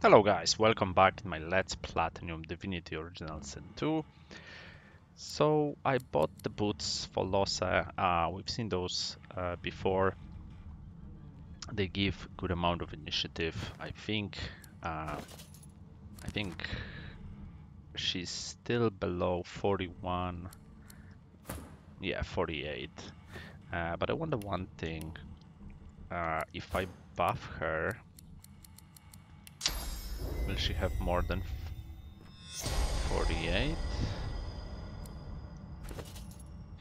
Hello guys, welcome back to my Let's Platinum Divinity Original Sin 2. So I bought the boots for Losa. We've seen those before. They give good amount of initiative. I think she's still below 41. Yeah, 48. But I wonder one thing. If I buff her, will she have more than 48?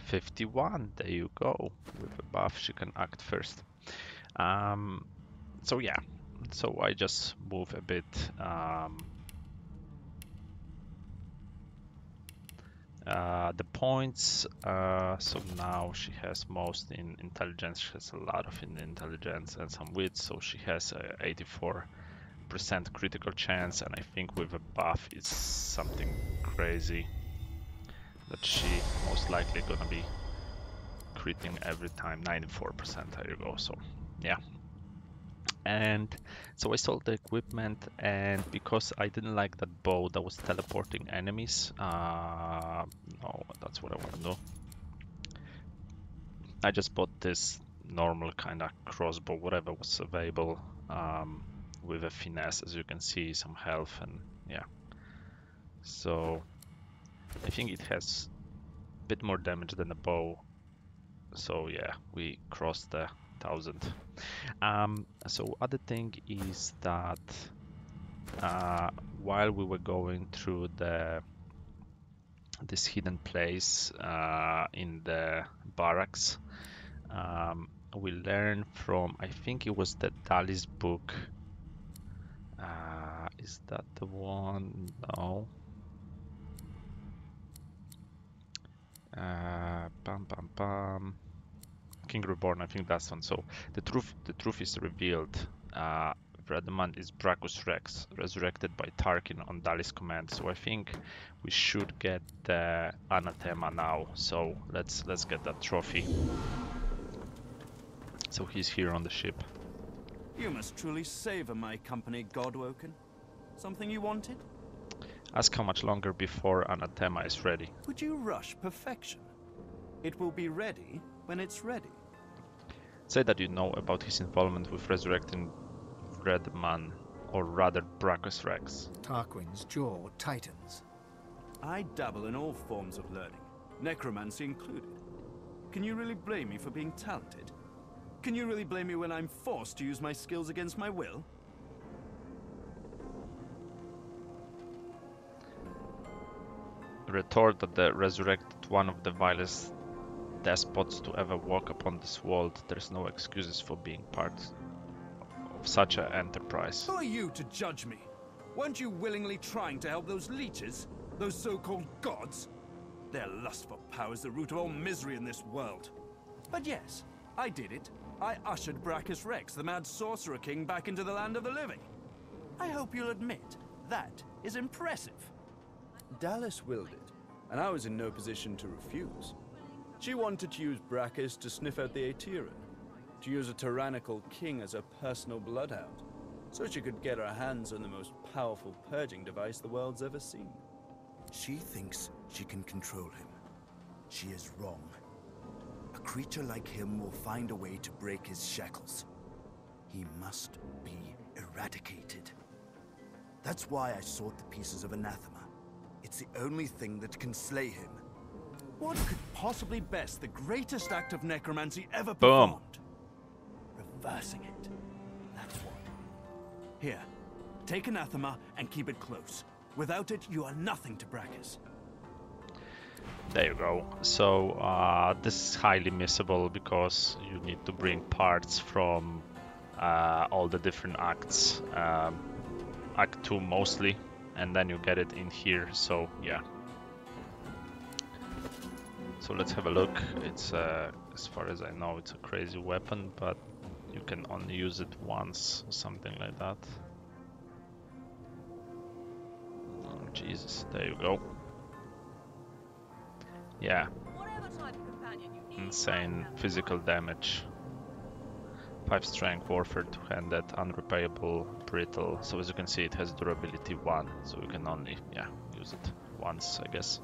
51, there you go. With a buff, she can act first. So yeah, so I just move a bit the points. So now she has most in intelligence. She has a lot of in intelligence and some wit, so she has a 84% critical chance, and I think with a buff it's something crazy that she most likely gonna be critting every time. 94%, there you go. So yeah. And so I sold the equipment, and because I didn't like that bow that was teleporting enemies, no, that's what I want to do. I just bought this normal kind of crossbow, whatever was available, with a finesse, as you can see, some health, and yeah. So I think it has a bit more damage than a bow. So yeah, we crossed the 1000. So other thing is that while we were going through this hidden place in the barracks, we learned from, I think it was the Dali's book. Is that the one? No. Bam, bam, bam. King Reborn, I think that's one. So the truth is revealed. Vredeman is Brachus Rex, resurrected by Tarkin on Dali's command. So I think we should get the Anathema now. So let's get that trophy. So he's here on the ship. You must truly savor my company, Godwoken. Something you wanted? Ask how much longer before Anathema is ready. Would you rush perfection? It will be ready when it's ready. Say that you know about his involvement with resurrecting Vredeman, or rather Brachus Rex. Tarquin's jaw tightens. I dabble in all forms of learning, necromancy included. Can you really blame me for being talented? Can you really blame me when I'm forced to use my skills against my will? Retort that they resurrected one of the vilest despots to ever walk upon this world. There's no excuses for being part of such an enterprise. Who are you to judge me? Weren't you willingly trying to help those leeches? Those so-called gods? Their lust for power is the root of all misery in this world. But yes, I did it. I ushered Brachus Rex, the mad sorcerer king, back into the land of the living. I hope you'll admit, that is impressive. Dallas willed it, and I was in no position to refuse. She wanted to use Brachus to sniff out the Aetherin, to use a tyrannical king as a personal bloodhound, so she could get her hands on the most powerful purging device the world's ever seen. She thinks she can control him. She is wrong. A creature like him will find a way to break his shackles. He must be eradicated. That's why I sought the pieces of Anathema. It's the only thing that can slay him. What could possibly best the greatest act of necromancy ever Boom. performed? Reversing it. That's what. Here, take Anathema and keep it close. Without it, you are nothing to Brachus. There you go. So this is highly missable because you need to bring parts from all the different acts, Act 2 mostly, and then you get it in here. So yeah. So let's have a look. It's as far as I know, it's a crazy weapon, but you can only use it once or something like that. Oh Jesus, there you go. Yeah, insane physical damage. 5 strength, warfare, 2-handed, unrepayable, brittle. So as you can see, it has durability 1, so you can only use it once, I guess.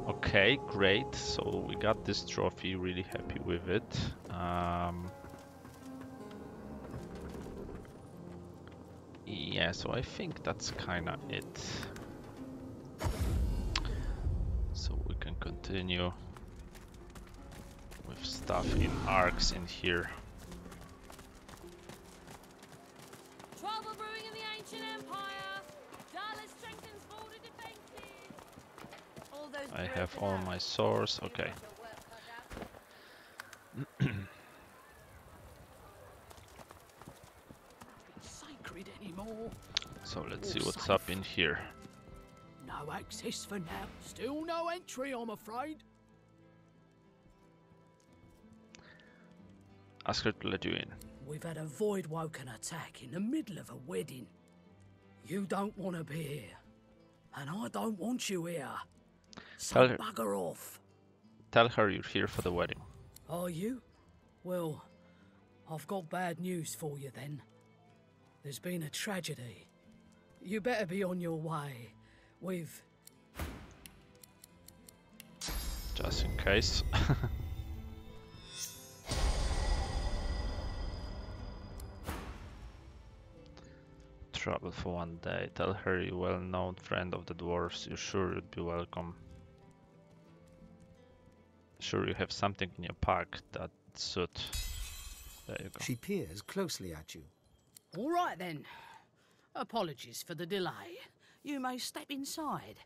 Okay, great. So we got this trophy, really happy with it. Yeah, so I think that's kind of it. So we can continue with stuff in arcs in here. Trouble brewing in the ancient empire. Dallas strengthens border defenses. All those I have all my swords. Okay. Sacred anymore. So let's see what's up in here. No access for now. Still no entry, I'm afraid. Ask her to let you in. We've had a void-woken attack in the middle of a wedding. You don't want to be here. And I don't want you here. So bugger off. Tell her you're here for the wedding. Are you? Well, I've got bad news for you then. There's been a tragedy. You better be on your way with... Just in case. Trouble for one day. Tell her you're a well-known friend of the dwarves. You're sure you'd be welcome. Sure you have something in your pack that suit. There you go. She peers closely at you. All right then. Apologies for the delay. You may step inside.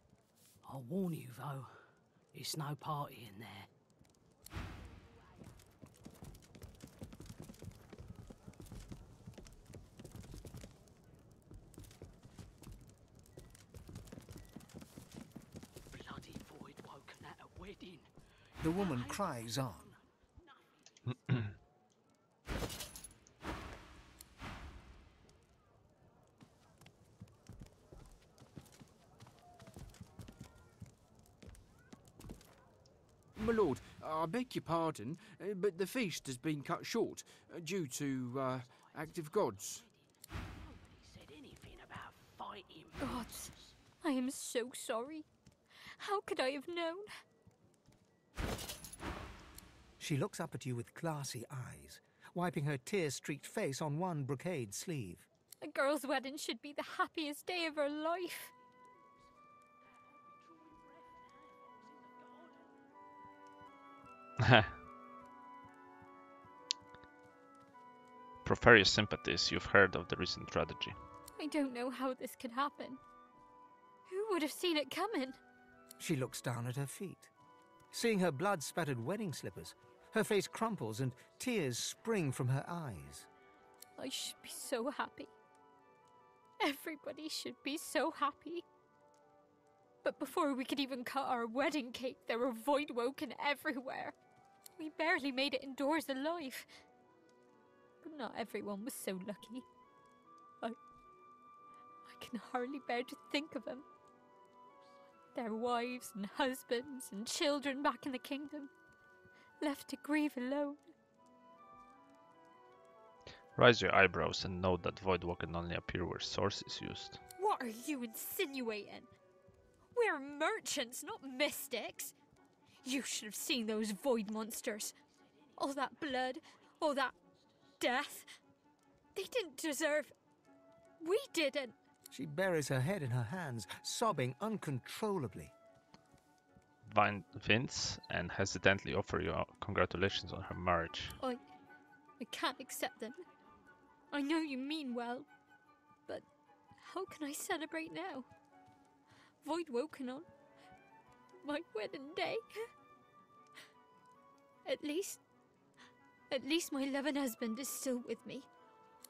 I'll warn you though, it's no party in there. Bloody void woken at a wedding. The woman cries on. My lord, I beg your pardon, but the feast has been cut short due to active gods. Nobody said anything about fighting. Gods, I am so sorry. How could I have known? She looks up at you with glassy eyes, wiping her tear-streaked face on one brocade sleeve. A girl's wedding should be the happiest day of her life. Prefer your sympathies. You've heard of the recent tragedy. I don't know how this could happen. Who would have seen it coming? She looks down at her feet. Seeing her blood-spattered wedding slippers, her face crumples and tears spring from her eyes. I should be so happy. Everybody should be so happy. But before we could even cut our wedding cake, there were void woken everywhere. We barely made it indoors alive. But not everyone was so lucky. I can hardly bear to think of them. Their wives and husbands and children back in the kingdom, left to grieve alone. Raise your eyebrows and note that void can only appear where source is used. What are you insinuating? We're merchants, not mystics. You should have seen those void monsters. All that blood, all that death. They didn't deserve... We didn't. She buries her head in her hands, sobbing uncontrollably. Vince and hesitantly offer you congratulations on her marriage. I can't accept them. I know you mean well, but how can I celebrate now? Void woken on my wedding day. At least my loving husband is still with me.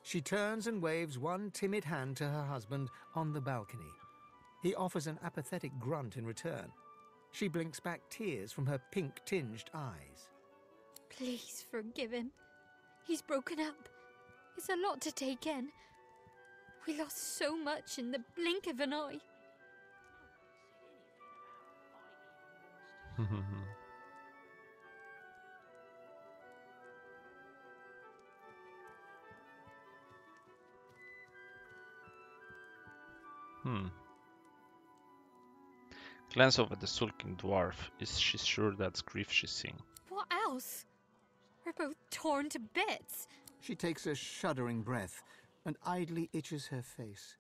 She turns and waves one timid hand to her husband on the balcony. He offers an apathetic grunt in return. She blinks back tears from her pink-tinged eyes. Please forgive him. He's broken up. It's a lot to take in. We lost so much in the blink of an eye. Glance over the sulking dwarf. Is she sure that's grief she's seeing? What else? We're both torn to bits. She takes a shuddering breath and idly itches her face.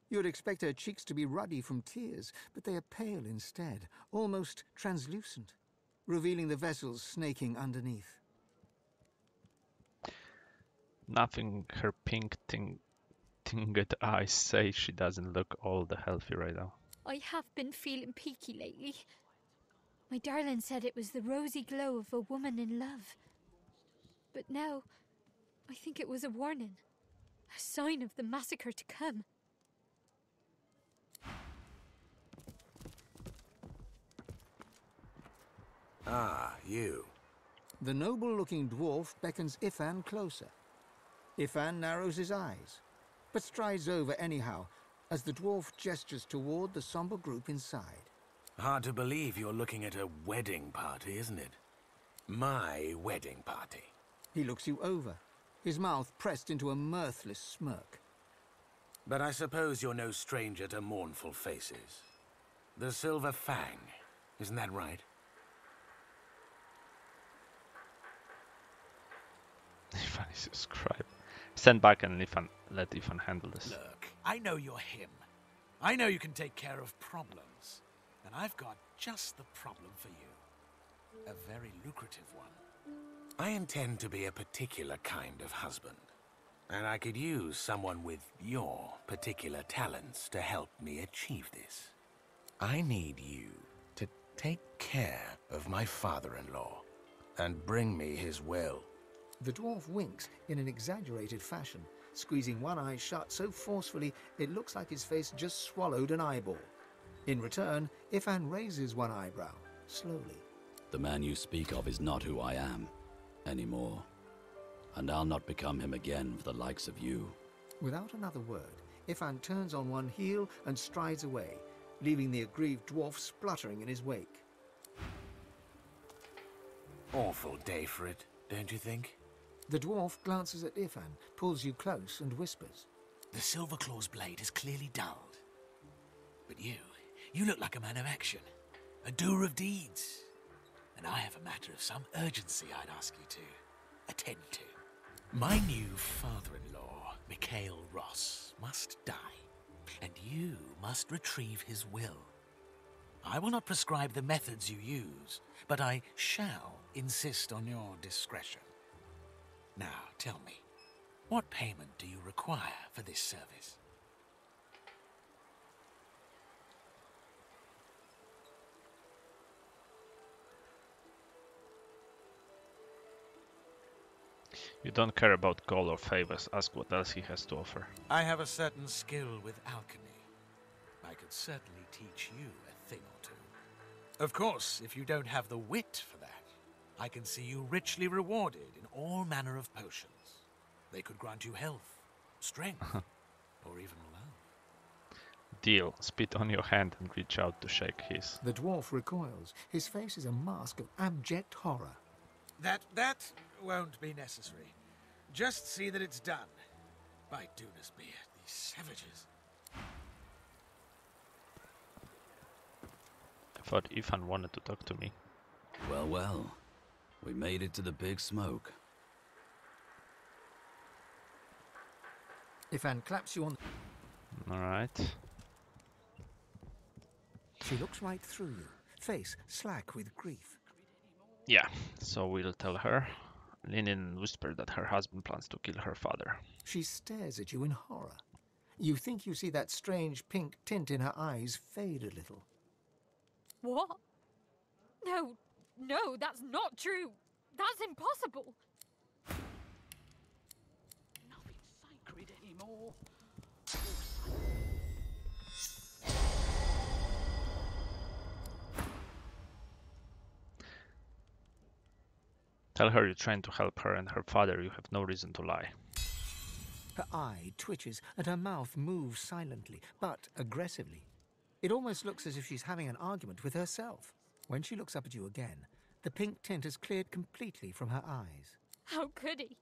You would expect her cheeks to be ruddy from tears, but they are pale instead, almost translucent, revealing the vessels snaking underneath. Nothing her pink tinged eyes say. She doesn't look all that healthy right now. I have been feeling peaky lately. My darling said it was the rosy glow of a woman in love. But now, I think it was a warning. A sign of the massacre to come. Ah, you. The noble-looking dwarf beckons Ifan closer. Ifan narrows his eyes, but strides over anyhow, as the dwarf gestures toward the somber group inside. Hard to believe you're looking at a wedding party, isn't it? My wedding party. He looks you over, his mouth pressed into a mirthless smirk. But I suppose you're no stranger to mournful faces. The Silver Fang, isn't that right? Ifan is a scribe. Stand back and let Ifan handle this. Look, I know you're him. I know you can take care of problems. And I've got just the problem for you. A very lucrative one. I intend to be a particular kind of husband. And I could use someone with your particular talents to help me achieve this. I need you to take care of my father-in-law and bring me his will. The dwarf winks in an exaggerated fashion, squeezing one eye shut so forcefully it looks like his face just swallowed an eyeball. In return, Ifan raises one eyebrow, slowly. The man you speak of is not who I am anymore, and I'll not become him again for the likes of you. Without another word, Ifan turns on one heel and strides away, leaving the aggrieved dwarf spluttering in his wake. Awful day for it, don't you think? The dwarf glances at Ifan, pulls you close and whispers. The Silverclaw's blade is clearly dulled. But you look like a man of action, a doer of deeds. And I have a matter of some urgency I'd ask you to attend to. My new father-in-law, Mikhail Ross, must die, and you must retrieve his will. I will not prescribe the methods you use, but I shall insist on your discretion. Now, tell me, what payment do you require for this service? You don't care about gold or favors. Ask what else he has to offer. I have a certain skill with alchemy. I could certainly teach you a thing or two. Of course, if you don't have the wit for that, I can see you richly rewarded in all manner of potions. They could grant you health, strength, or even love. Deal. Spit on your hand and reach out to shake his. The dwarf recoils. His face is a mask of abject horror. That won't be necessary. Just see that it's done. By Dunas be it, these savages. I thought Ifan wanted to talk to me. Well, well. We made it to the big smoke. Ifan claps you on the... Alright. She looks right through you, face slack with grief. Yeah, so we'll tell her. Linen whispered that her husband plans to kill her father. She stares at you in horror. You think you see that strange pink tint in her eyes fade a little. What? No, that's not true. That's impossible. Nothing sacred anymore. Tell her you're trying to help her and her father. You have no reason to lie. Her eye twitches and her mouth moves silently, but aggressively. It almost looks as if she's having an argument with herself. When she looks up at you again, the pink tint has cleared completely from her eyes. How could he?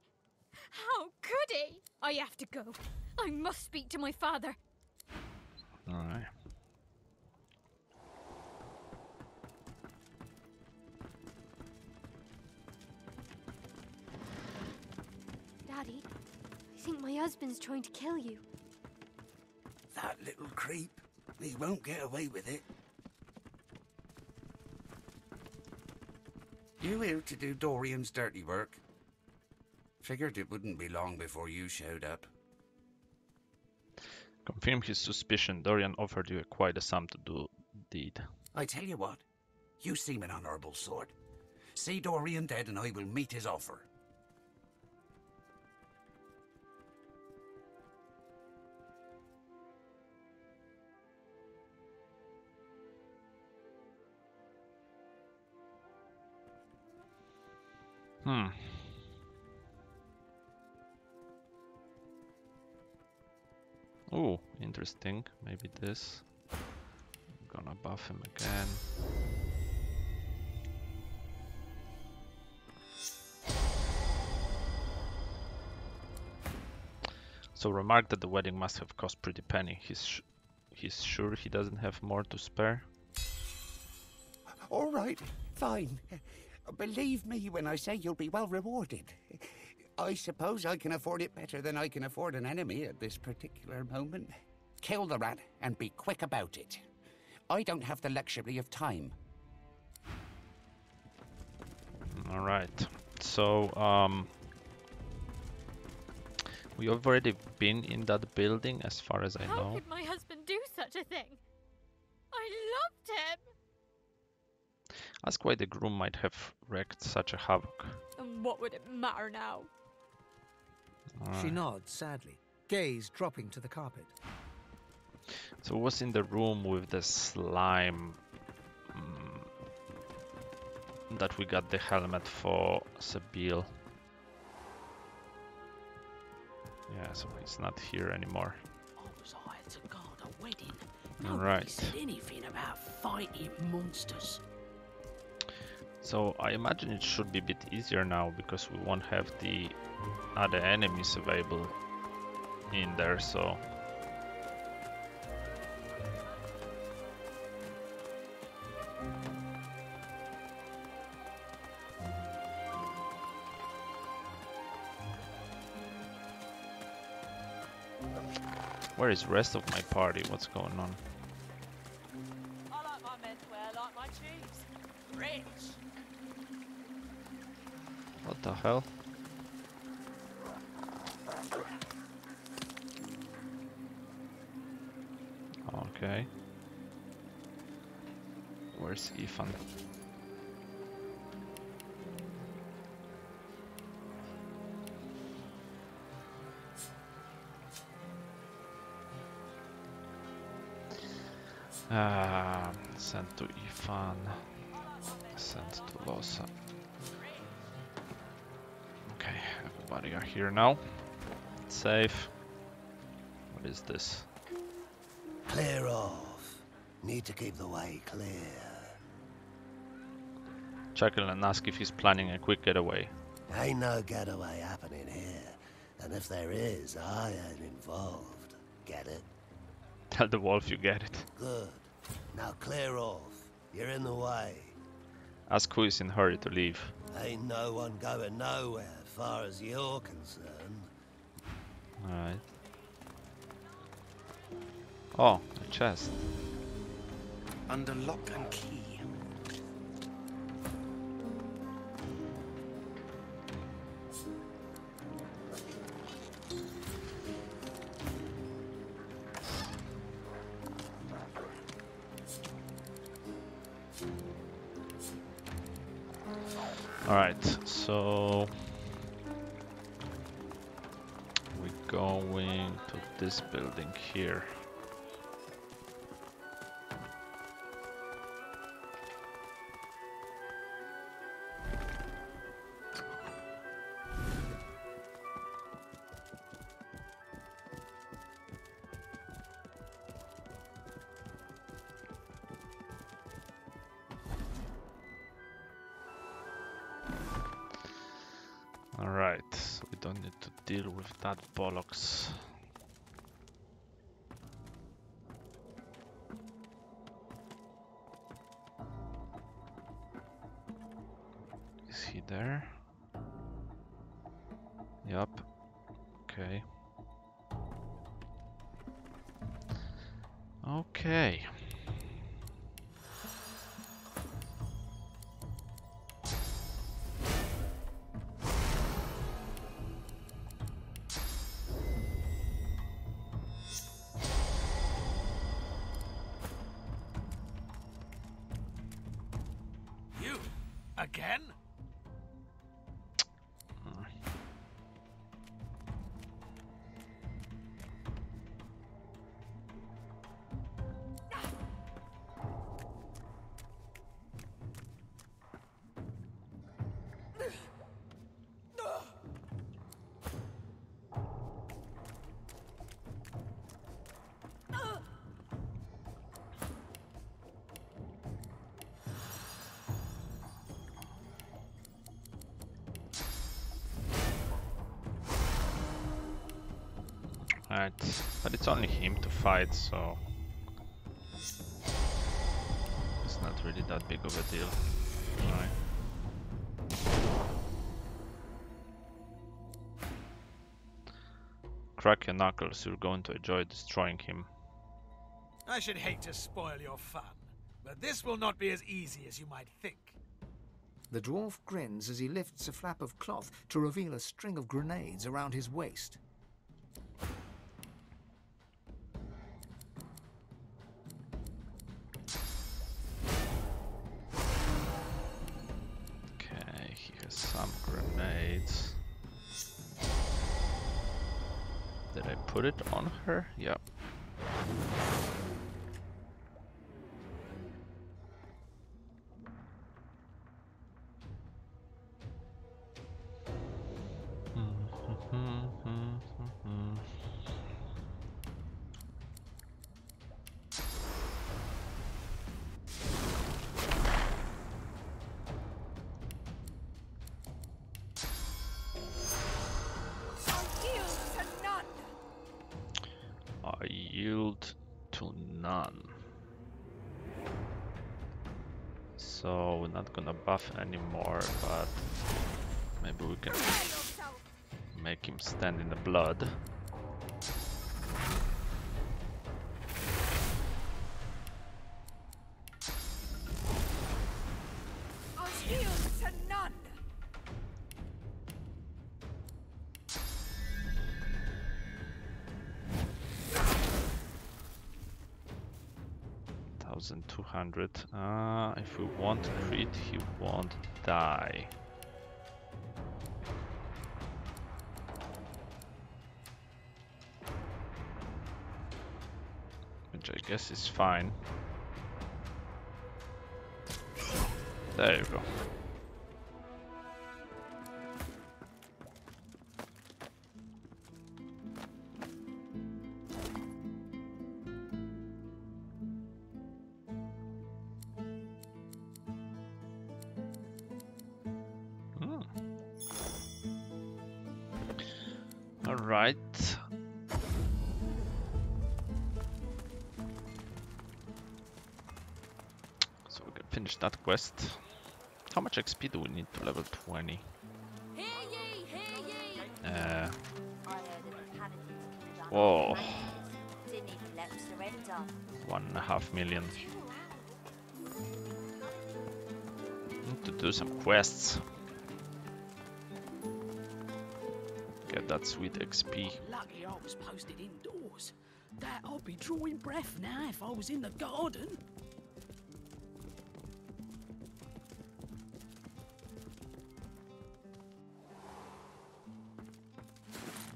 How could he? I have to go. I must speak to my father. Alright. Daddy, I think my husband's trying to kill you. That little creep. He won't get away with it. You here to do Dorian's dirty work? Figured it wouldn't be long before you showed up. Confirm his suspicion. Dorian offered you quite a sum to do the deed. I tell you what, you seem an honourable sort. See Dorian dead and I will meet his offer. Oh, interesting. Maybe this. I'm gonna buff him again. So remark that the wedding must have cost pretty penny. He's sure he doesn't have more to spare. All right, fine. Believe me when I say you'll be well rewarded. I suppose I can afford it better than I can afford an enemy at this particular moment. Kill the rat and be quick about it. I don't have the luxury of time. Alright, so we've already been in that building as far as I How know. could my husband do such a thing? I loved him! Ask why the groom might have wreaked such a havoc. And what would it matter now? She nods sadly, gaze dropping to the carpet. So what's in the room with the slime that we got the helmet for Sabil? Yeah, so he's not here anymore. I was hired to guard a wedding. All Nobody right. said anything about fighting monsters. So I imagine it should be a bit easier now because we won't have the other enemies available in there, so where is the rest of my party? What's going on? I like my men to wear like my cheese. Rich. What the hell? Okay. Where's Ethan? Sent to Ethan. Sent to Losa. Okay, everybody are here now. It's safe. What is this? Clear off. Need to keep the way clear. Check and ask if he's planning a quick getaway. Ain't no getaway happening here. And if there is, I ain't involved. Get it? Tell the wolf you get it. Good. Now clear off. You're in the way. Ask who is in hurry to leave. Ain't no one going nowhere, far as you're concerned. Alright. Oh, a chest. Under lock and key. Alright, so we're going to this building here. Alright, so we don't need to deal with that bollocks. there. Yup. Okay. Okay. You again? Right, but it's only him to fight, so it's not really that big of a deal. Right. Crack your knuckles, you're going to enjoy destroying him. I should hate to spoil your fun, but this will not be as easy as you might think. The dwarf grins as he lifts a flap of cloth to reveal a string of grenades around his waist. Okay, he has some grenades. Did I put it on her? Yep. I yield to none. So we're not gonna buff anymore, but maybe we can make him stand in the blood. If we want to crit, he won't die. Which I guess is fine. There you go. Alright. So we can finish that quest. How much XP do we need to level 20? Whoa. 1.5 million. Need to do some quests. Get that sweet XP. Lucky I was posted indoors. That I'd be drawing breath now if I was in the garden.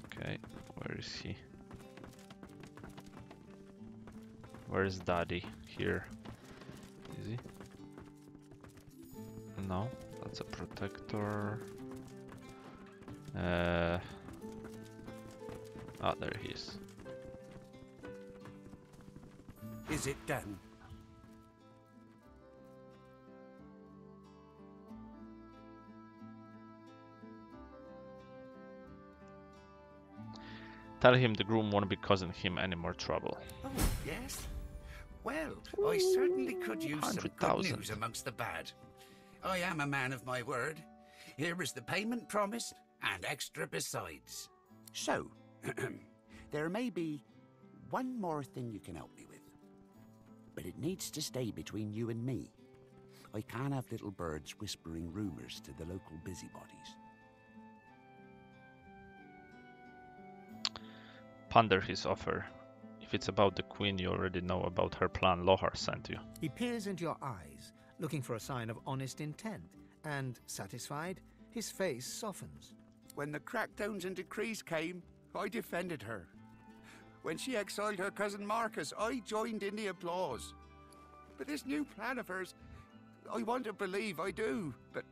Okay, where is he? Where is Daddy? Here. Is he? No, that's a protector. Ah, there he is. Is it done? Tell him the groom won't be causing him any more trouble. Oh, yes? Well, I certainly could use some good news amongst the bad. I am a man of my word. Here is the payment promised, and extra besides. So, there may be one more thing you can help me with. But it needs to stay between you and me. I can't have little birds whispering rumors to the local busybodies. Ponder his offer. If it's about the Queen, you already know about her plan Lohar sent you. He peers into your eyes, looking for a sign of honest intent, and, satisfied, his face softens. When the crackdowns and decrees came, I defended her. When she exiled her cousin Marcus, I joined in the applause. But this new plan of hers, I want to believe I do, but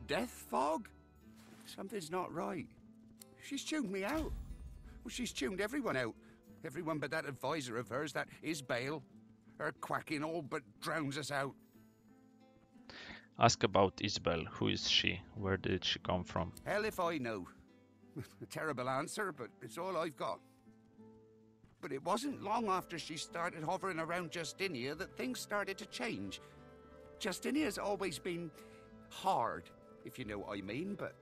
death fog? Something's not right. She's tuned me out. Well, she's tuned everyone out. Everyone but that advisor of hers, that Isbale. Her quacking all but drowns us out. Ask about Isabel. Who is she? Where did she come from? Hell if I know. A terrible answer, but it's all I've got. But it wasn't long after she started hovering around Justinia that things started to change. Justinia's always been hard, if you know what I mean, but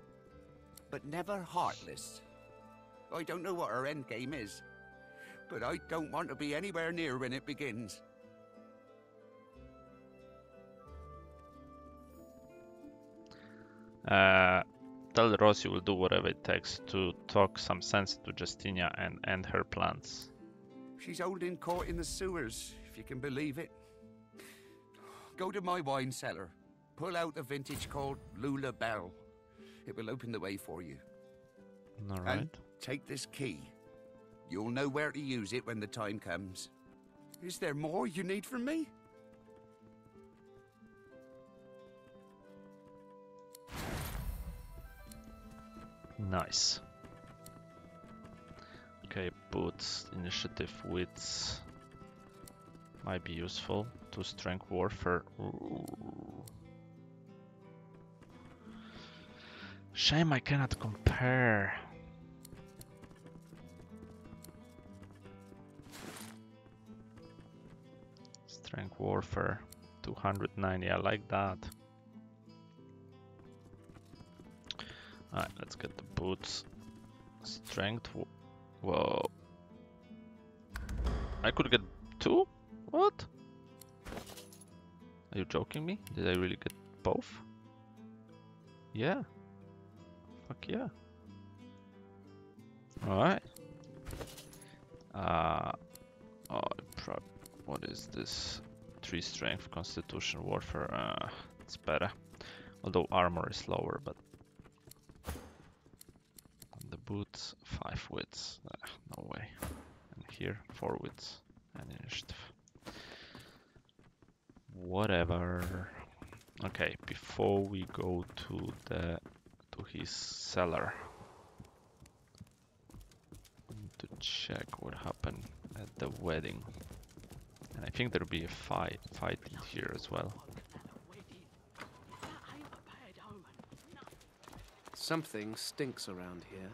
never heartless. I don't know what her endgame is, but I don't want to be anywhere near when it begins. Tell Rose you will do whatever it takes to talk some sense to Justinia and end her plans. She's holding court in the sewers, if you can believe it. Go to my wine cellar. Pull out a vintage called Lula Bell. It will open the way for you. All right. And take this key. You'll know where to use it when the time comes. Is there more you need from me? Nice. Okay, boots, initiative, wits might be useful. 2 strength warfare. Ooh. Shame I cannot compare. Strength warfare 290. I like that. Alright, let's get the boots. Strength. Whoa. I could get 2? What? Are you joking me? Did I really get both? Yeah. Fuck yeah. Alright. What is this? 3 strength, constitution, warfare. It's better. Although armor is lower, but the boots 5 wits. No way. And here 4 wits and initiative. Whatever. Okay, before we go to his cellar, I need to check what happened at the wedding. And I think there'll be a fight in here as well. Something stinks around here.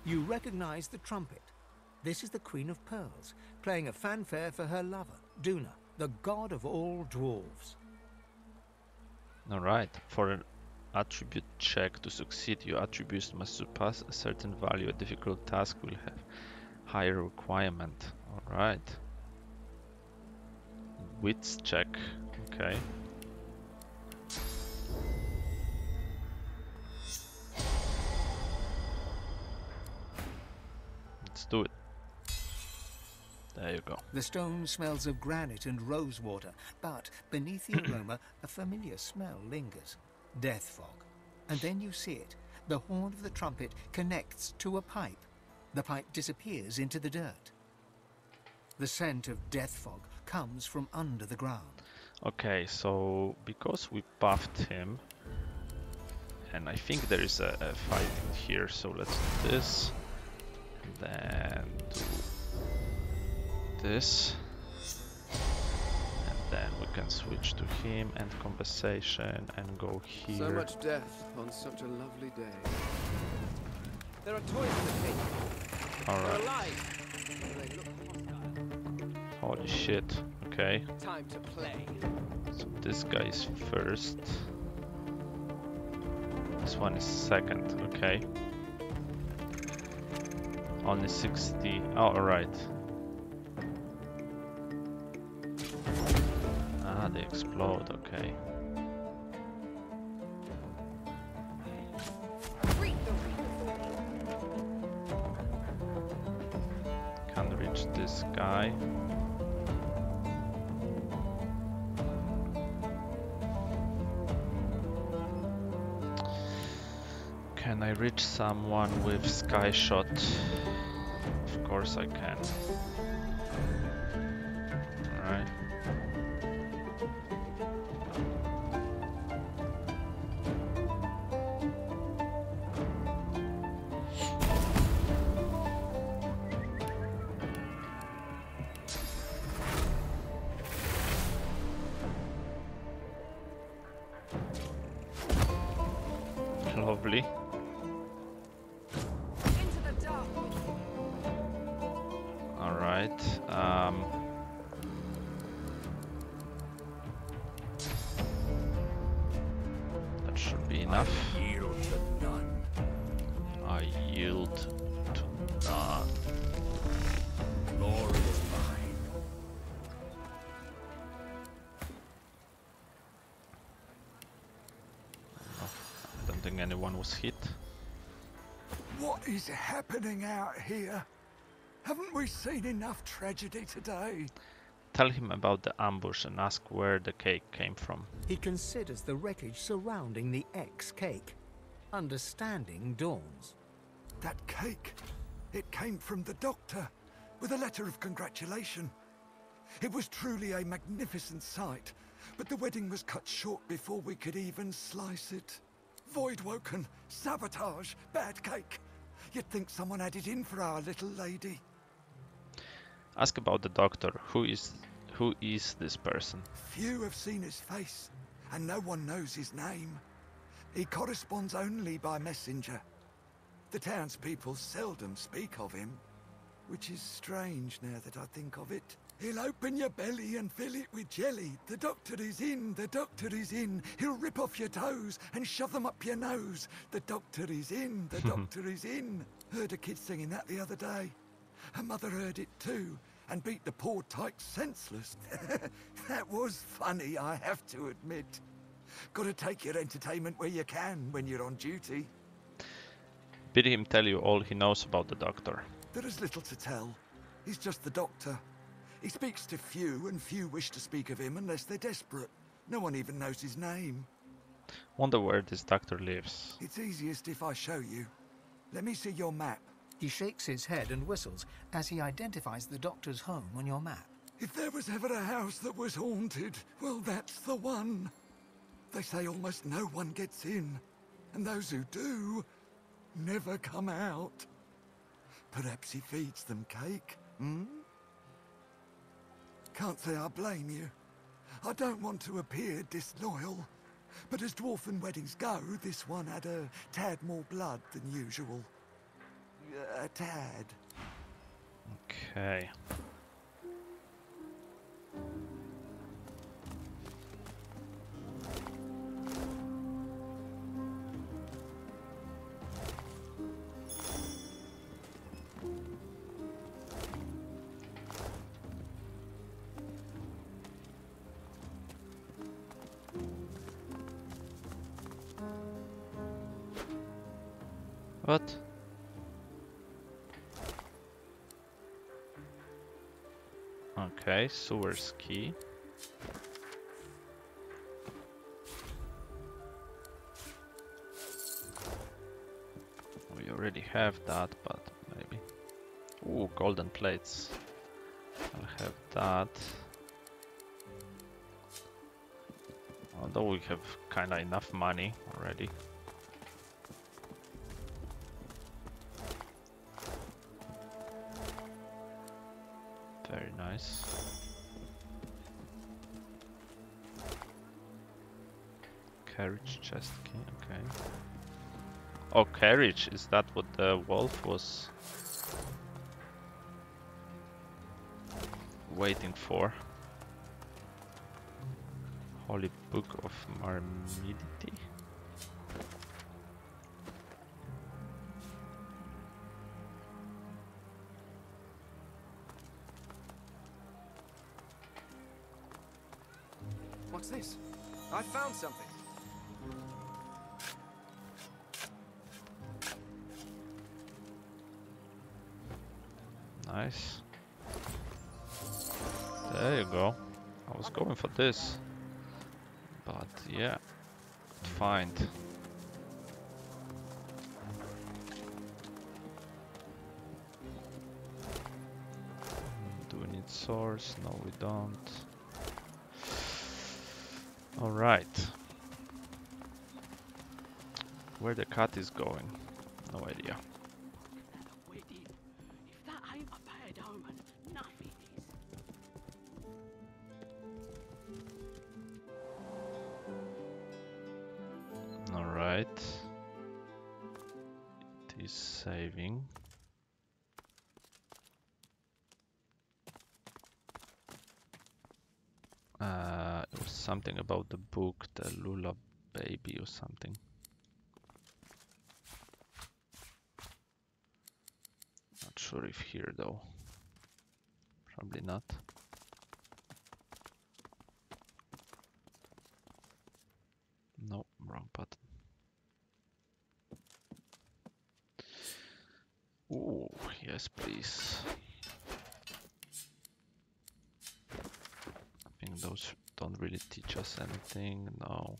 You recognize the trumpet. This is the Queen of Pearls, playing a fanfare for her lover, Duna, the god of all dwarves. Alright, for an attribute check to succeed, your attributes must surpass a certain value. A difficult task will have higher requirement. Alright. Wits check, okay. Let's do it. There you go. The stone smells of granite and rosewater, but beneath the aroma, a familiar smell lingers. Death fog. And then you see it. The horn of the trumpet connects to a pipe. The pipe disappears into the dirt. The scent of death fog comes from under the ground. Okay, so because we buffed him, and I think there is a fight in here, so let's do this. And then do this, and then we can switch to him and conversation and go here. So much death on such a lovely day. There are toys in the cave. All right. They're alive. They look hostile. Holy shit. Okay. Time to play. So this guy is first. This one is second, okay. Only 60. Oh, alright. Ah, they explode, okay. Can't reach this guy. Can I reach someone with sky shot? Of course I can. Alright. Lovely. Alright. That should be enough. I yield to none. I yield to none. Glory is mine. I don't think anyone was hit. What is happening out here? Haven't we seen enough tragedy today? Tell him about the ambush and ask where the cake came from. He considers the wreckage surrounding the ex-cake. Understanding dawns. That cake, it came from the doctor, with a letter of congratulation. It was truly a magnificent sight, but the wedding was cut short before we could even slice it. Voidwoken, sabotage, bad cake. You'd think someone had it in for our little lady. Ask about the doctor. Who is this person? Few have seen his face, and no one knows his name. He corresponds only by messenger. The townspeople seldom speak of him, which is strange now that I think of it. He'll open your belly and fill it with jelly. The doctor is in, the doctor is in. He'll rip off your toes and shove them up your nose. The doctor is in, the doctor is in. Heard a kid singing that the other day. Her mother heard it too, and beat the poor tyke senseless. That was funny, I have to admit. Gotta take your entertainment where you can when you're on duty. Bid him tell you all he knows about the doctor. There is little to tell. He's just the doctor. He speaks to few, and few wish to speak of him unless they're desperate. No one even knows his name. Wonder where this doctor lives. It's easiest if I show you. Let me see your map. He shakes his head and whistles as he identifies the doctor's home on your map. If there was ever a house that was haunted, well, that's the one. They say almost no one gets in, and those who do never come out. Perhaps he feeds them cake, hmm? Can't say I blame you. I don't want to appear disloyal, but as dwarven weddings go, this one had a tad more blood than usual. A tad. Okay. What? Okay, sewer's key. We already have that, but maybe. Ooh, golden plates. I'll have that. Although we have kinda enough money already. Very nice. Carriage chest key, okay. Oh, carriage, is that what the wolf was waiting for? Holy Book of Marmidity? What's this? I found something. Nice. There you go. I was going for this. But yeah, good find. Do we need swords? No, we don't. Alright. Where the cat is going? No idea. If that ain't a bad omen, nothing is. Alright. It is saving. It was something about the book, the Lula baby or something. Not sure if here though. Probably not. No, wrong button. Ooh, yes please. I think those don't really teach us anything, no.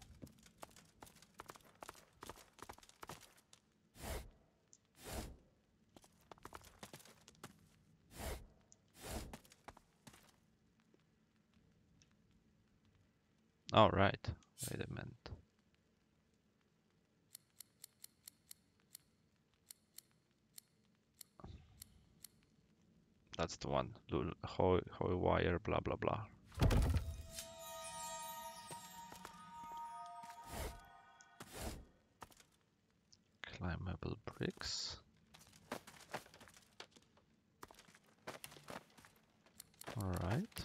All right, wait a minute. That's the one. Hoy wire, blah blah blah. Climbable bricks. All right.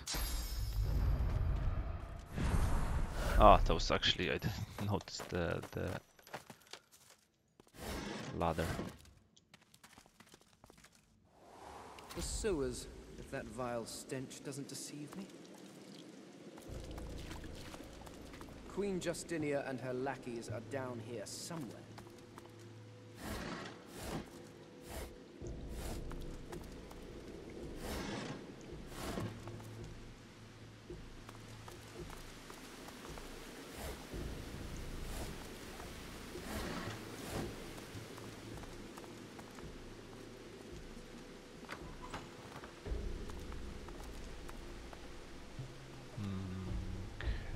Ah, that was actually, I didn't notice the ladder. The sewers, if that vile stench doesn't deceive me. Queen Justinia and her lackeys are down here somewhere.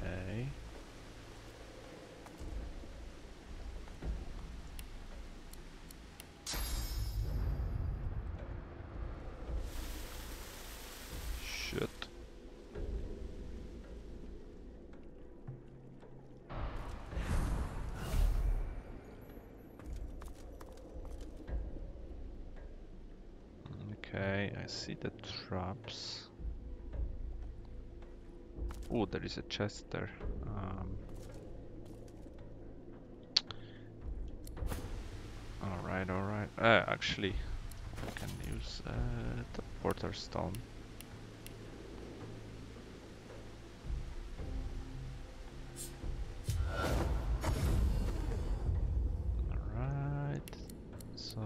Okay. Shit. Okay, I see the traps. Oh, there is a chest there. Alright, alright. Actually, I can use the porter stone. Alright, so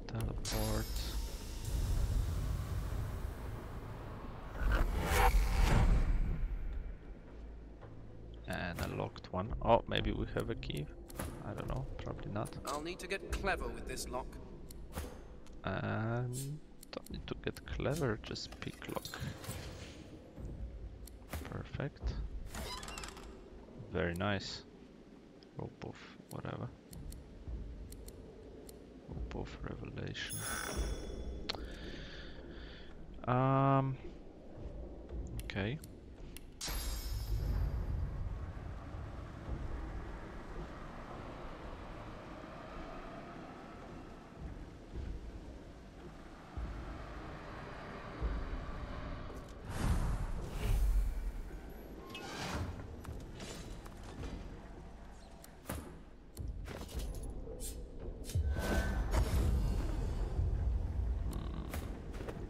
teleport. And a locked one. Oh, maybe we have a key. I don't know, probably not. I'll need to get clever with this lock. And don't need to get clever, just pick lock. Perfect. Very nice. Rope of whatever. Rope of revelation. Okay.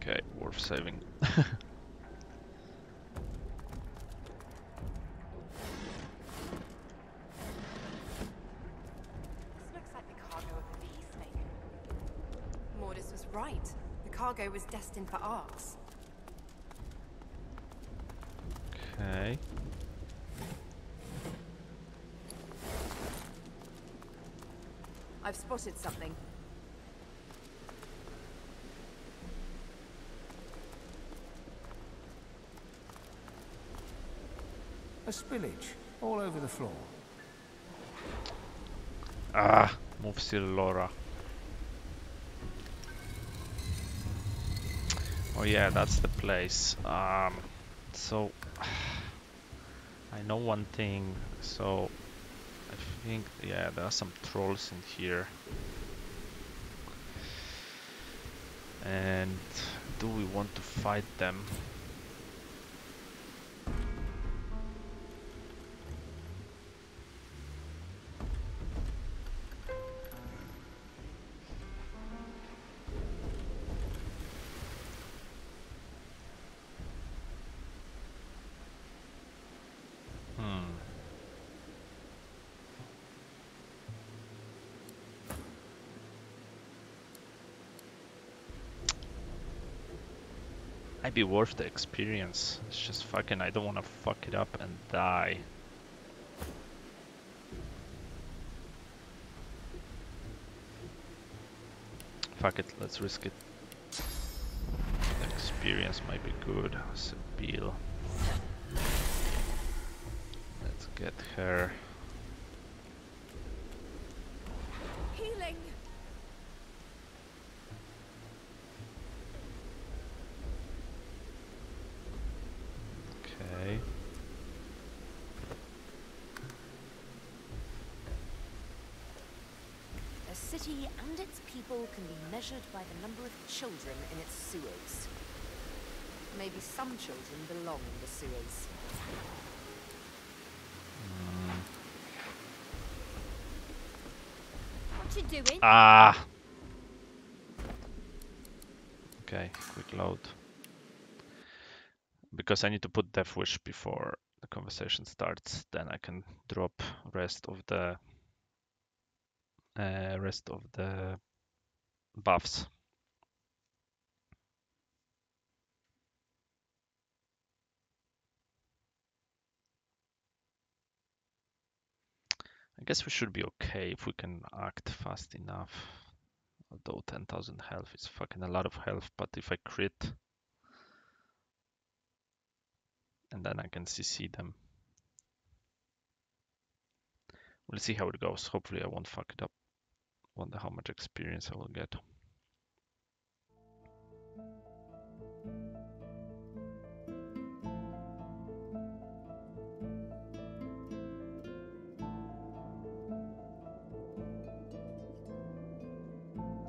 Okay, worth saving. right. The cargo was destined for arcs. Okay. I've spotted something. A spillage all over the floor. Ah, move Sir Lora. Oh yeah, that's the place. So I know one thing. So I think, yeah, there are some trolls in here. And do we want to fight them? Might be worth the experience. It's just fucking, I don't want to fuck it up and die. Fuck it, let's risk it. The experience might be good. Sibyl. Let's get her. Healing. Okay. A city and its people can be measured by the number of children in its sewers. Maybe some children belong in the sewers. What you doing? Ah! Okay, quick load. Because I need to put Death Wish before the conversation starts, then I can drop rest of the buffs. I guess we should be okay if we can act fast enough. Although 10,000 health is fucking a lot of health, but if I crit, and then I can CC them. We'll see how it goes. Hopefully I won't fuck it up. Wonder how much experience I will get.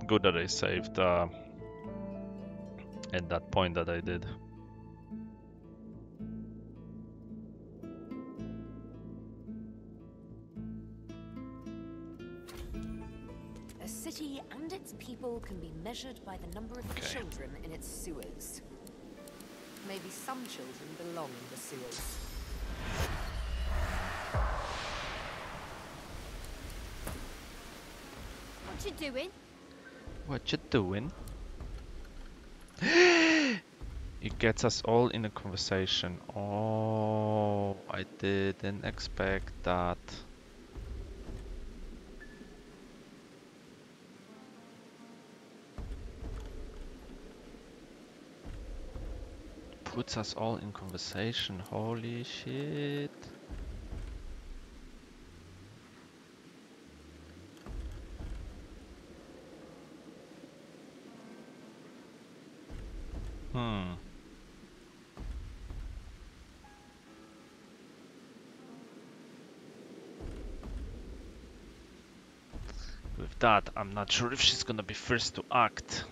Good that I saved at that point that I did. A city and its people can be measured by the number of children in its sewers. Maybe some children belong in the sewers. What you doing? What you doing? It gets us all in a conversation. Oh, I didn't expect that. Puts us all in conversation. Holy shit. With that, I'm not sure if she's gonna be first to act.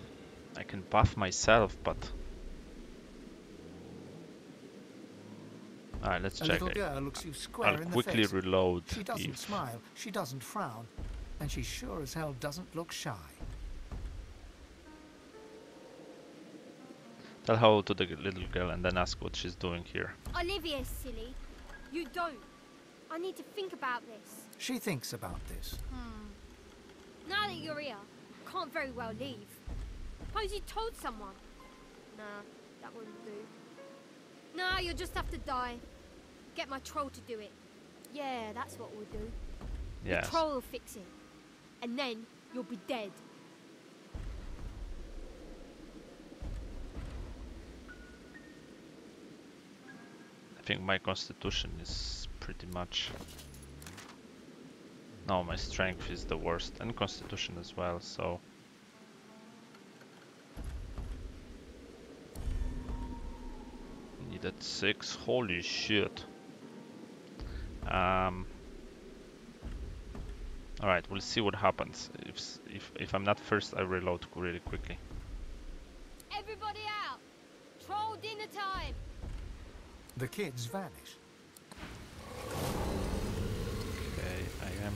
I can buff myself, but... Alright, let's check. Little girl looks you square I'll in the quickly face. reload. She doesn't smile, she doesn't frown, and she sure as hell doesn't look shy. Tell hello to the little girl and then ask what she's doing here. Olivia's silly. You don't. I need to think about this. She thinks about this. Now that you're here, I can't very well leave. Suppose you told someone. Nah, that wouldn't do. Nah, you'll just have to die. Get my troll to do it. Yeah, that's what we'll do. Yes. The troll will fix it. And then you'll be dead. I think my constitution is pretty much... No, my strength is the worst, and constitution as well, so... Needed 6, holy shit. Alright, we'll see what happens. If I'm not first, I reload really quickly. Everybody out! Troll dinner time! The kids vanish. Okay, I am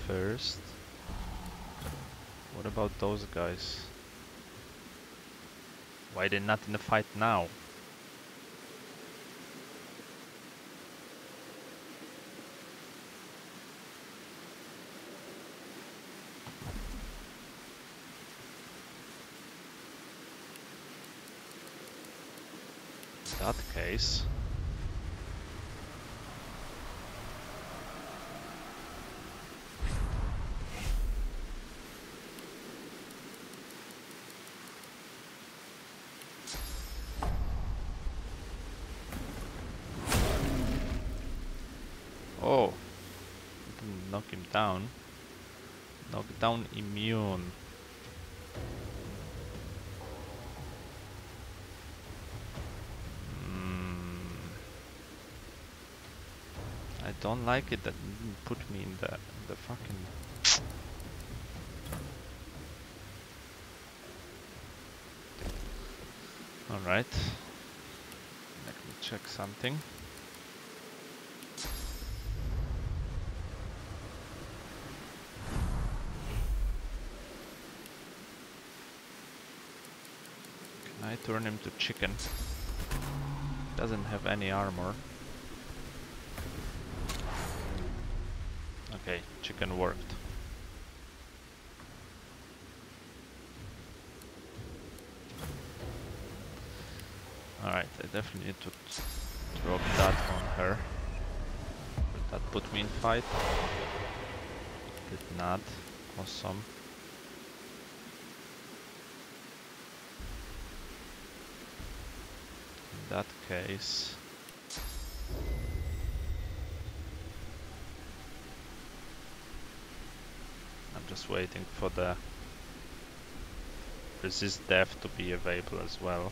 first. What about those guys? Why they're not in the fight now? In that case... Oh, didn't knock him down. Knock down immune. I don't like it that it didn't put me in the fucking... Alright. Let me check something. Can I turn him to chicken? Doesn't have any armor. Okay, chicken worked. Alright, I definitely need to drop that on her. Will that put me in fight? Did not. Awesome. In that case... I'm just waiting for the resist death to be available as well.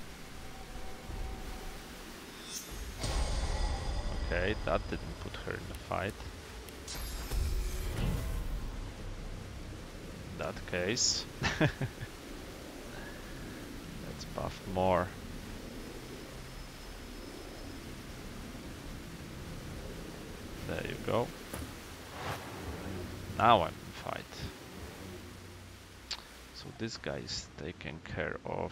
Okay, that didn't put her in the fight. In that case, let's buff more. There you go. Now I'm in fight. So this guy is taken care of.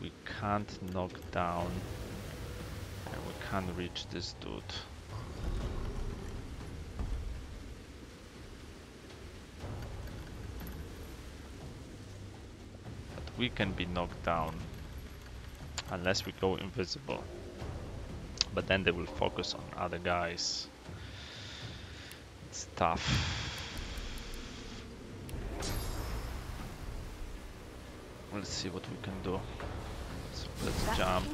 We can't knock down. And we can't reach this dude. But we can be knocked down. Unless we go invisible. But then they will focus on other guys. It's tough. Let's see what we can do. So let's jump.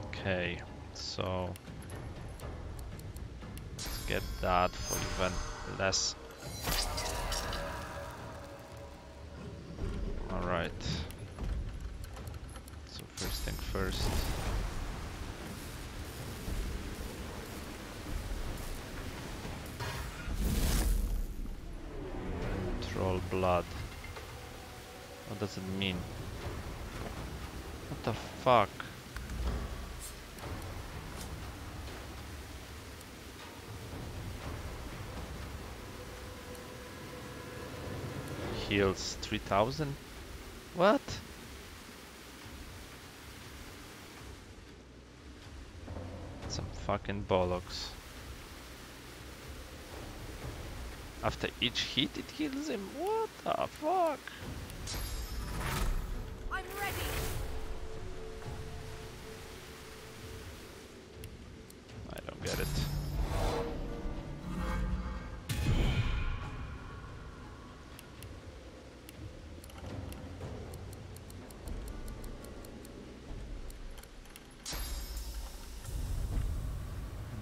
Okay, so let's get that for even less. Alright. So first thing first. Troll blood. What does it mean? What the fuck? Heals 3000? What? Some fucking bollocks. After each hit it heals him? What the fuck? I'm ready. I don't get it.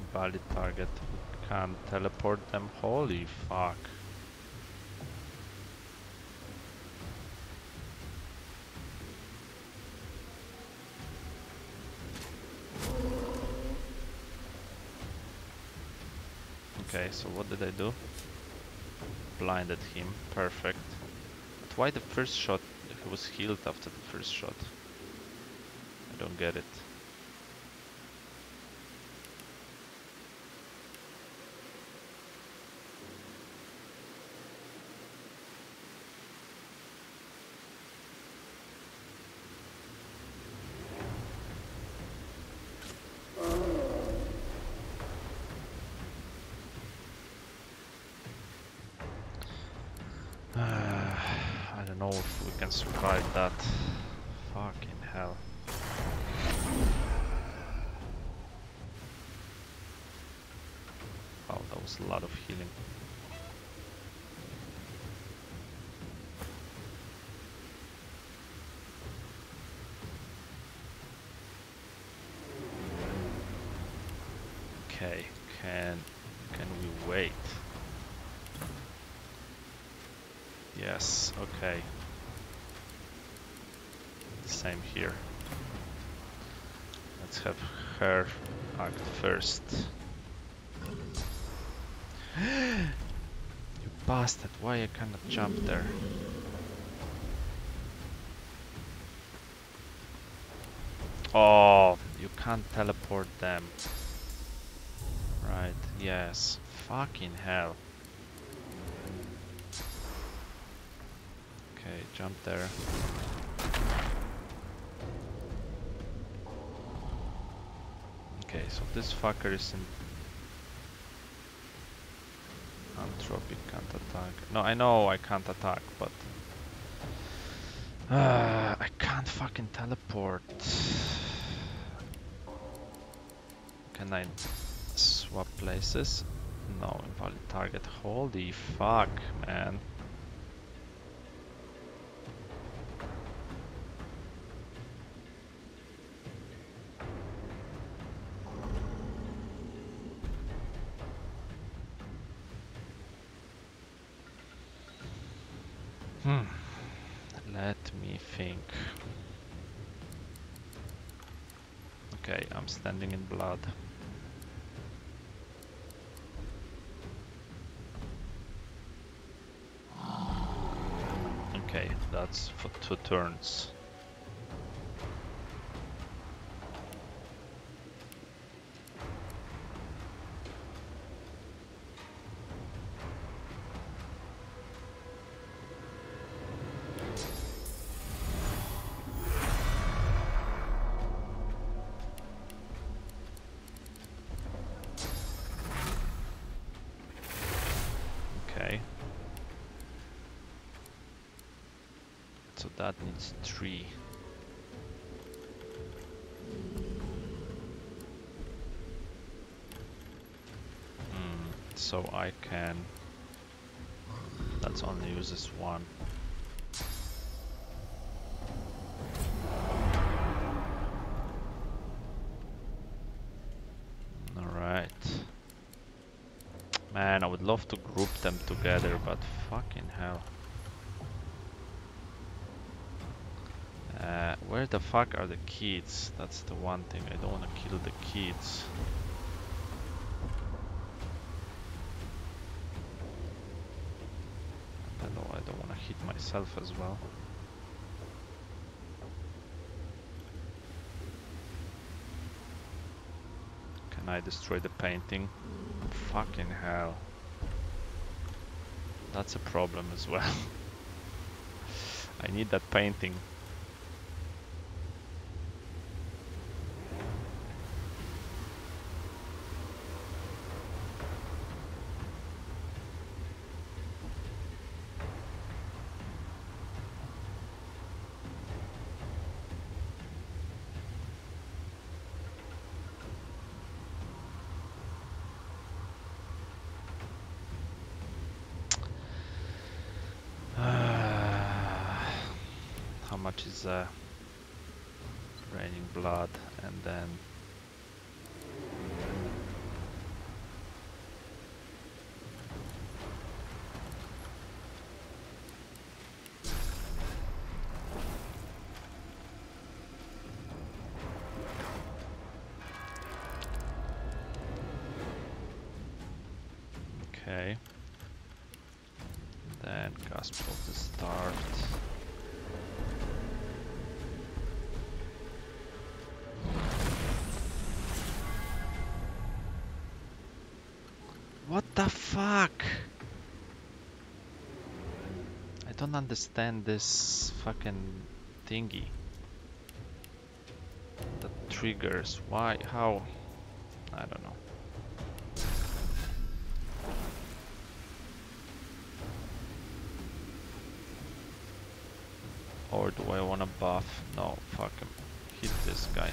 Invalid target. Can't teleport them. Holy fuck. Okay, so what did I do? Blinded him. Perfect. But why the first shot? He was healed after the first shot. I don't get it. I don't know if we can survive that. Fucking hell. Wow, that was a lot of healing. Okay, can we wait? Yes, okay. Same here. Let's have her act first. You bastard, why I cannot jump there? Oh, you can't teleport them. Right, yes. Fucking hell. Okay, jump there. Okay, so this fucker is in Anthropic, can't attack. No, I know I can't attack, but I can't fucking teleport. Can I swap places? No, invalid target. Holy fuck, man. Let me think. Okay, I'm standing in blood. Okay, that's for 2 turns. So that needs 3. So I can... That's only uses 1. Alright. Man, I would love to group them together, but fucking hell. Where the fuck are the kids? That's the one thing. I don't want to kill the kids. I don't want to hit myself as well. Can I destroy the painting? Fucking hell. That's a problem as well. I need that painting. how much is raining blood, and then okay. Then Gasp of the Start. What the fuck? I don't understand this fucking thingy. The triggers. Why? How? I don't know. Or do I wanna buff? No, fuck him. Hit this guy.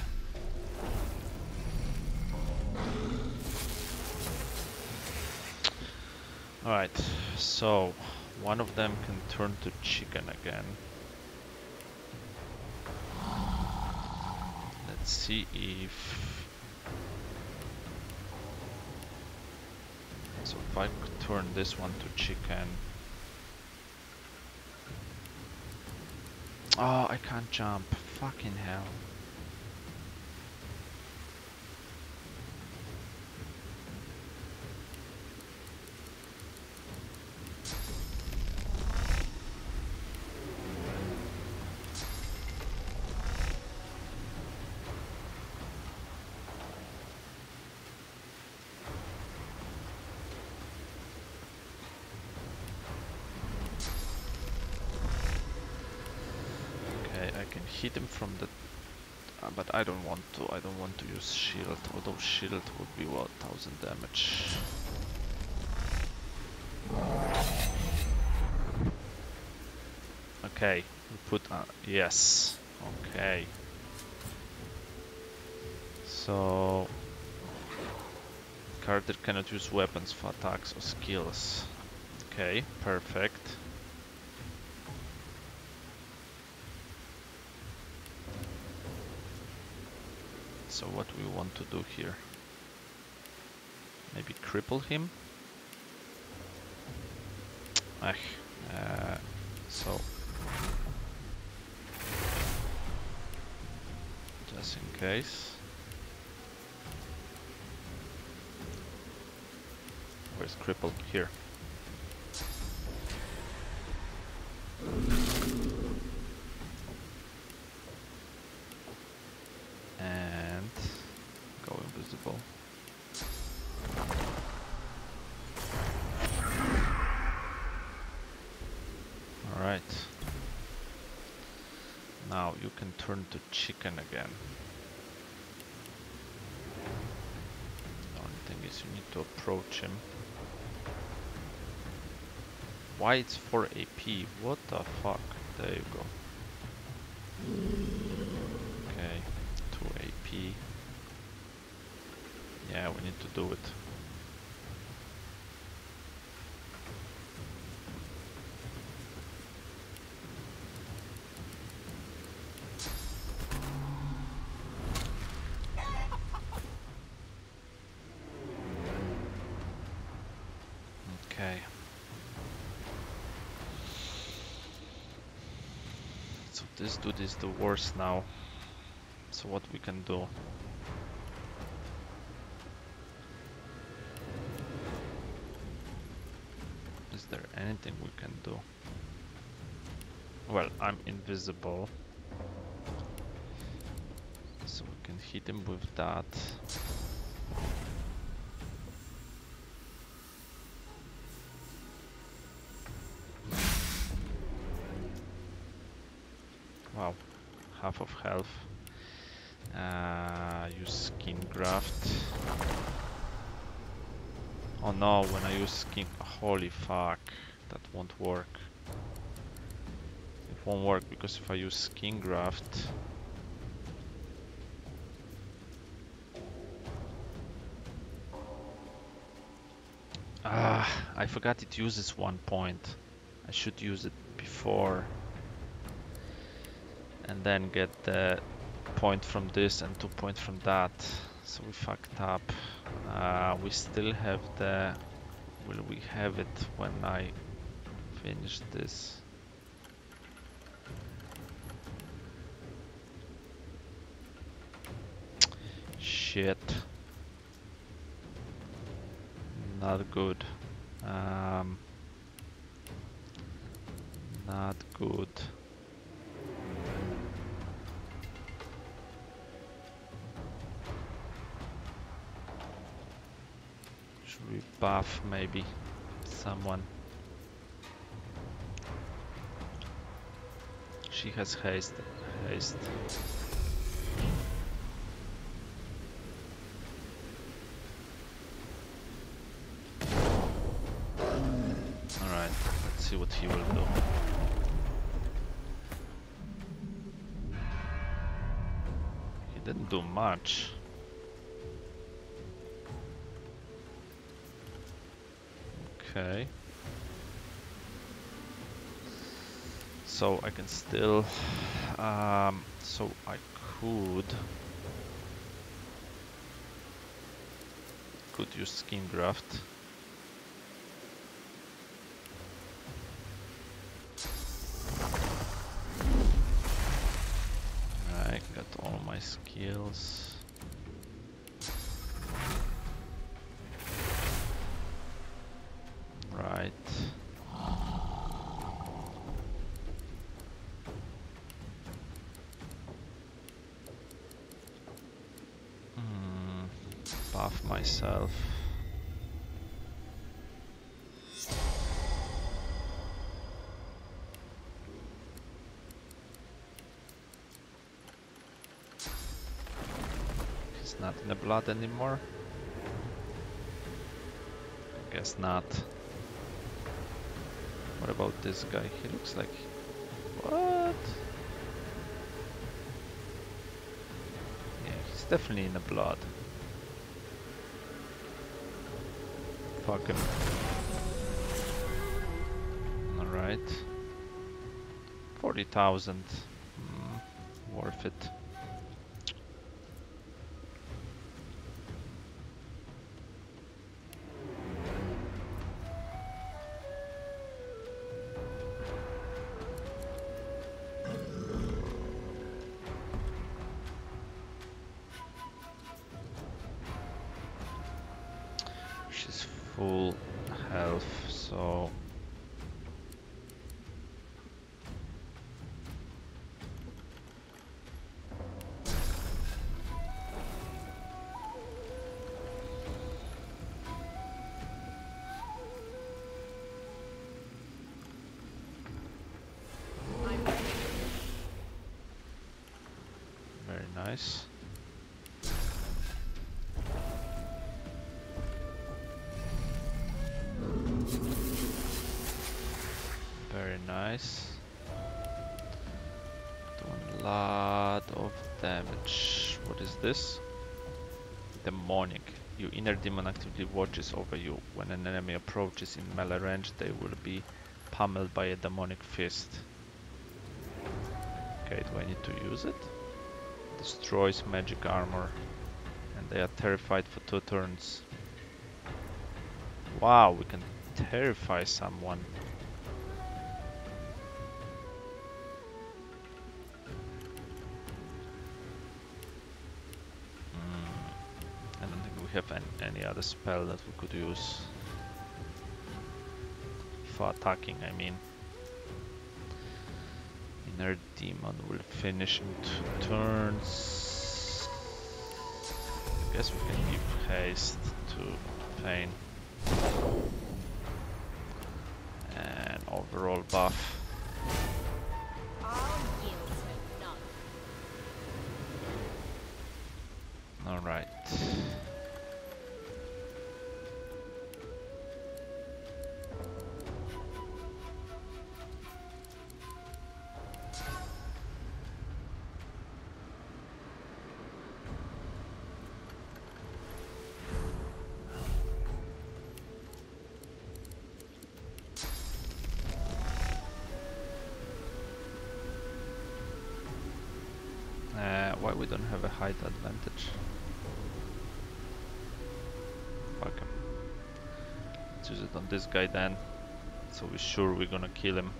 Alright, so one of them can turn to chicken again. Let's see if... So if I could turn this one to chicken... Oh, I can't jump. Fucking hell. Hit him from the... but I don't want to use shield, although shield would be what, 1000 damage. Okay, we put... yes, okay. So... character cannot use weapons for attacks or skills. Okay, perfect. So what we want to do here? Maybe cripple him? So just in case. Where's cripple? Here. And go invisible. Alright. Now you can turn to chicken again. The only thing is you need to approach him. Why it's 4 AP? What the fuck? There you go. Okay, 2 AP. Yeah, we need to do it. Okay. So this dude is the worst now. So what we can do? Is there anything we can do? Well, I'm invisible. So we can hit him with that. Wow, half of health. Use skin graft. Oh no, when I use skin... Holy fuck, that won't work. It won't work because if I use skin graft... I forgot it uses 1 point. I should use it before. and then get the point from this and 2 points from that. So we fucked up. We still have the... Will we have it when I finish this? Shit. Not good. Not good. Should we buff maybe someone? She has haste. Alright, let's see what he will do. He didn't do much. Okay. So I can still... so I could use skin graft. I got all my skills. Right. Buff myself. He's not in the blood anymore. I guess not. What about this guy? He looks like... What? Yeah, he's definitely in the blood. Fuck him. Alright. 40,000. Worth it. She's full health, so very nice. Very nice. Doing a lot of damage. What is this? Demonic. Your inner demon actively watches over you. When an enemy approaches in melee range, they will be pummeled by a demonic fist. Okay, do I need to use it? Destroys magic armor. And they are terrified for 2 turns. Wow, we can terrify someone. I don't think we have any other spell that we could use for attacking, I mean. Inner demon will finish in 2 turns. I guess we can give haste to pain. And overall buff. Alright. Why we don't have a height advantage? Fuck him. Let's use it on this guy then. So we're sure we're gonna kill him.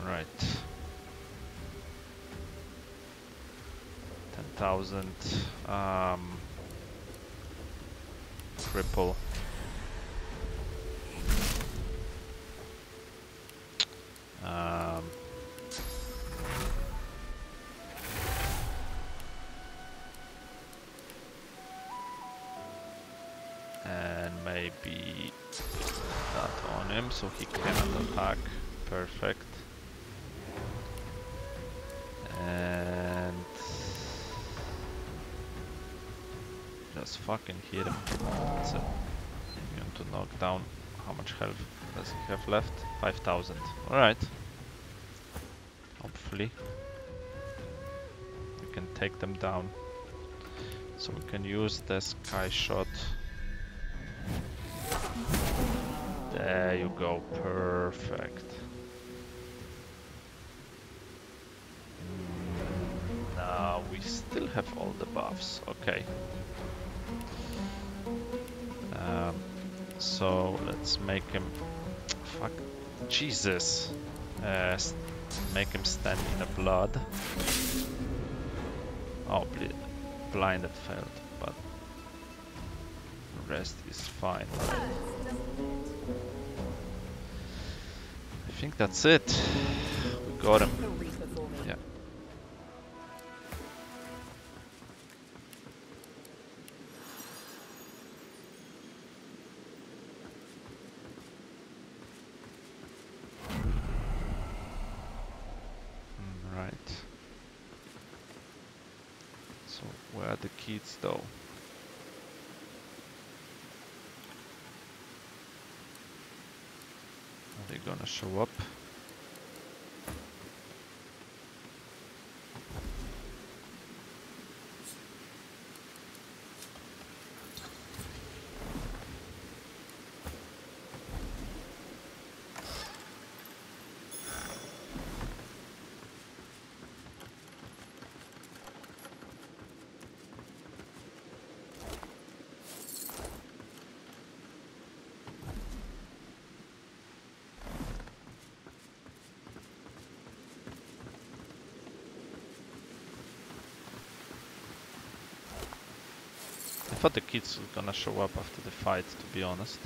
Right. 10,000. Cripple. And maybe that on him so he cannot attack. Perfect. And just fucking hit him. That's it. Immune to knockdown. How much health does he have left? 5,000. Alright. Hopefully we can take them down. So we can use the sky shot. There you go, perfect. Now we still have all the buffs, okay. So let's make him, fuck, Jesus. Make him stand in the blood. Oh, blinded failed, but the rest is fine. I think that's it. We got him. Yeah. Right. So where are the kids though? Are they gonna show up? I thought the kids were gonna show up after the fight, to be honest.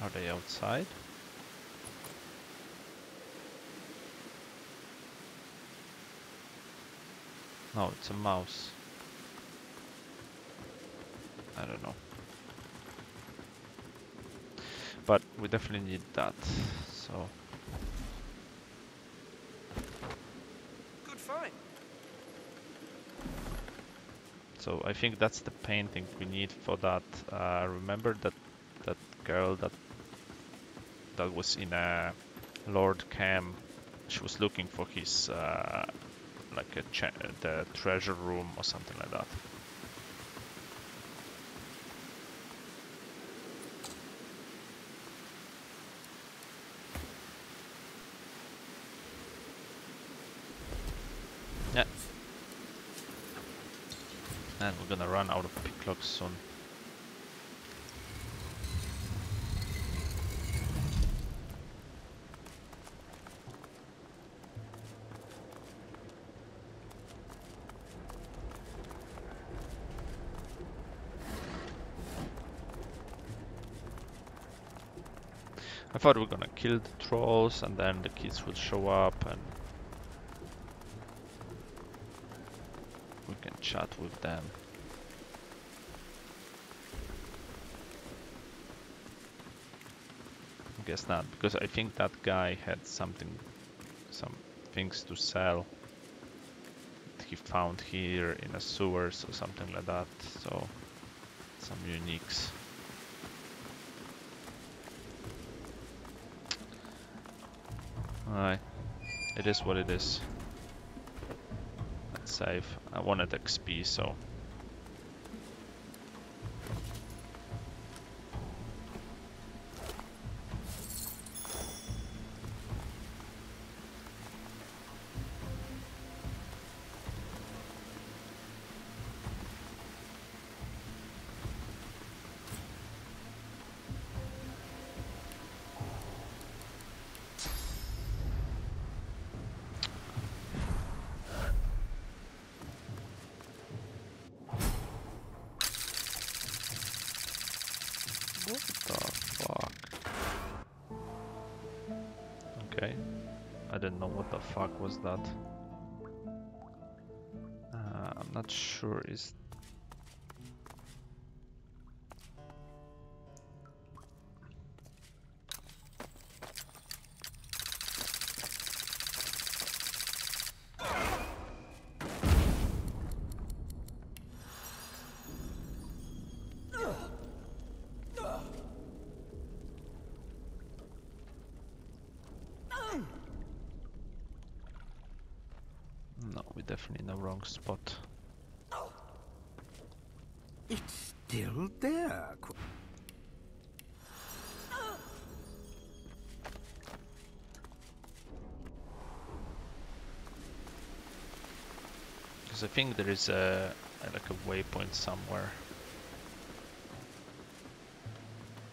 Are they outside? No, it's a mouse. I don't know. But we definitely need that, so... Good fight. So I think that's the painting we need for that. Remember that girl that was in a Lord Cam? She was looking for his like the treasure room or something like that. Yeah. And we're gonna run out of picklocks soon. I thought we were gonna kill the trolls and then the kids will show up and we can chat with them. I guess not, because I think that guy had some things to sell that he found here in a sewers or something like that, so some uniques. Alright. It is what it is. Let's save. I wanted XP, so... What the fuck? Okay. I didn't know what the fuck was that. I'm not sure is... No, we're definitely in the wrong spot. It's still there. Because I think there is a like a waypoint somewhere.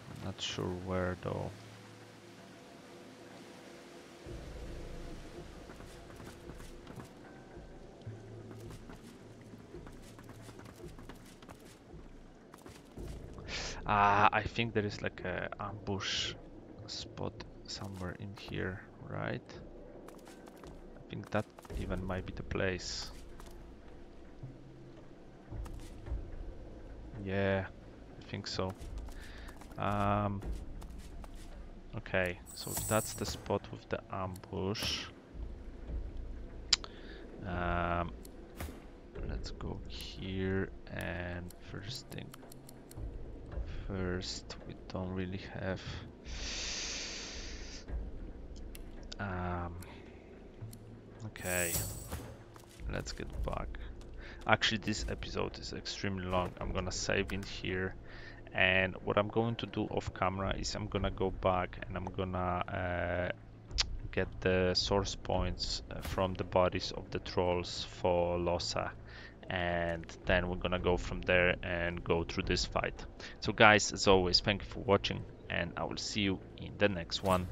I'm not sure where though. I think there is like a ambush spot somewhere in here, right? I think that even might be the place. Yeah, I think so. Okay, so if that's the spot with the ambush. Let's go here, and first thing first, we don't really have okay, let's get back. Actually, this episode is extremely long. I'm gonna save in here, and what I'm going to do off camera is I'm gonna go back and I'm gonna get the source points from the bodies of the trolls for Losa, and then we're gonna go from there and go through this fight. So guys, as always, thank you for watching, and I will see you in the next one.